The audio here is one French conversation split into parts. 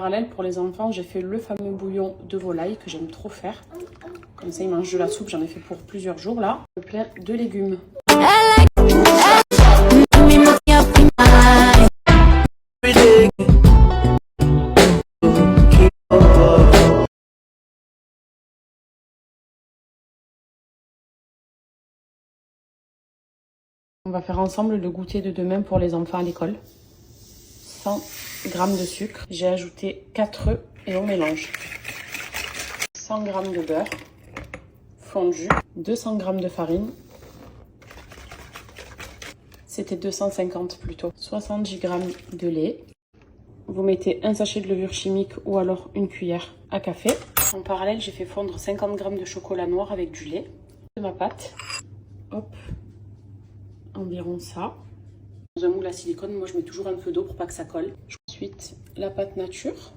parallèle, pour les enfants, j'ai fait le fameux bouillon de volaille que j'aime trop faire. Comme ça, ils mangent de la soupe. J'en ai fait pour plusieurs jours là. Plein de légumes. On va faire ensemble le goûter de demain pour les enfants à l'école. 100 g de sucre. J'ai ajouté 4 œufs et on mélange. 100 g de beurre fondu. 200 g de farine. C'était 250 plutôt. 70 g de lait. Vous mettez un sachet de levure chimique ou alors une cuillère à café. En parallèle, j'ai fait fondre 50 g de chocolat noir avec du lait. De ma pâte. Hop. Environ ça. Dans un moule à silicone, moi je mets toujours un peu d'eau pour pas que ça colle. Ensuite, la pâte nature.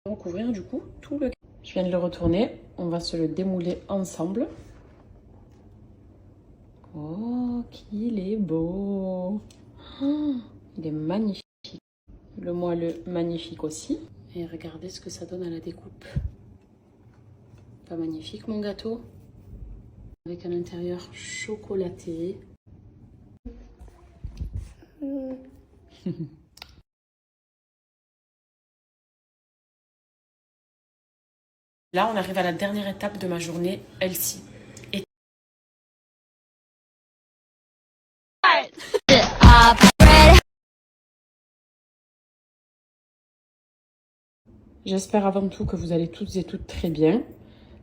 On va recouvrir du coup tout le... Je viens de le retourner. On va se le démouler ensemble. Oh, qu'il est beau! Oh, il est magnifique. Le moelleux magnifique aussi. Et regardez ce que ça donne à la découpe. Pas magnifique mon gâteau? Avec un intérieur chocolaté. Là, on arrive à la dernière étape de ma journée, Elsie. Et... J'espère avant tout que vous allez toutes et toutes très bien.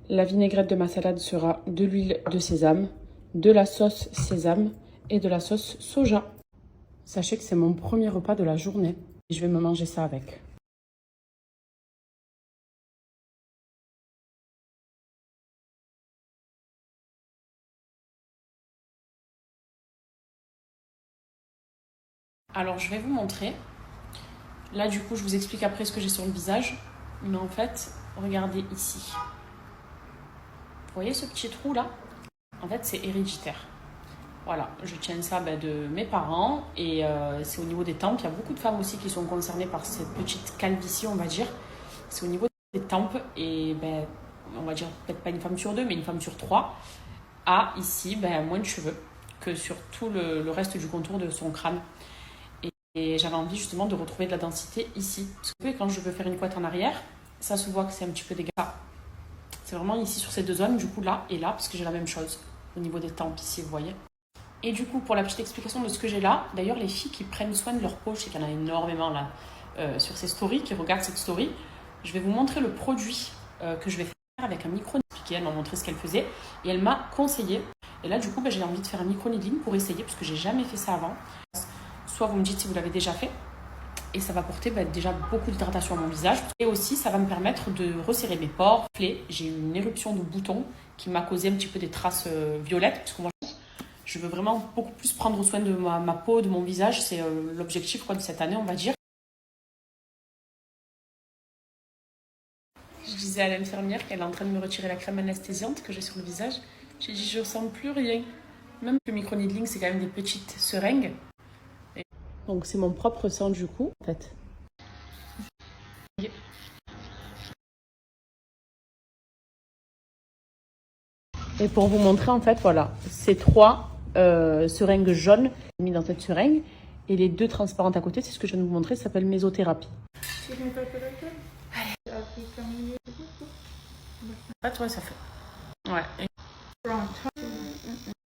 La vinaigrette de ma salade sera de l'huile de sésame, de la sauce sésame et de la sauce soja. Sachez que c'est mon premier repas de la journée. Et je vais me manger ça avec. Alors, je vais vous montrer. Là, du coup, je vous explique après ce que j'ai sur le visage. Mais en fait, regardez ici. Vous voyez ce petit trou là? En fait, c'est héréditaire. Voilà, je tiens ça de mes parents et c'est au niveau des tempes. Il y a beaucoup de femmes aussi qui sont concernées par cette petite calvitie, on va dire. C'est au niveau des tempes et on va dire peut-être pas une femme sur 2, mais une femme sur 3 a ici moins de cheveux que sur tout le reste du contour de son crâne. Et j'avais envie justement de retrouver de la densité ici. Parce que quand je veux faire une couette en arrière, ça se voit que c'est un petit peu dégueulasse. C'est vraiment ici sur ces deux zones, du coup là et là, parce que j'ai la même chose au niveau des tempes ici, vous voyez. Et du coup, pour la petite explication de ce que j'ai là, d'ailleurs, les filles qui prennent soin de leur peau, je sais qu'il y en a énormément là sur ces stories, qui regardent cette story, je vais vous montrer le produit que je vais faire avec un micro-needling. Elle m'a montré ce qu'elle faisait et elle m'a conseillé. Et là, du coup, j'ai envie de faire un micro-needling pour essayer, parce que j'ai jamais fait ça avant. Soit vous me dites si vous l'avez déjà fait, et ça va apporter déjà beaucoup d'hydratation à mon visage. Et aussi, ça va me permettre de resserrer mes pores. J'ai eu une éruption de boutons qui m'a causé un petit peu des traces violettes, parce que moi, je veux vraiment beaucoup plus prendre soin de ma peau, de mon visage. C'est l'objectif de cette année, on va dire. Je disais à l'infirmière qu'elle est en train de me retirer la crème anesthésiante que j'ai sur le visage. J'ai dit, je ne sens plus rien. Même le micro-needling, c'est quand même des petites seringues. Donc c'est mon propre sang du coup, en fait. Et pour vous montrer, en fait, voilà, ces 3 seringues jaunes mis dans cette seringue. Et les 2 transparentes à côté, c'est ce que je viens de vous montrer, ça s'appelle mésothérapie. Ah, toi, ça fait. Ouais.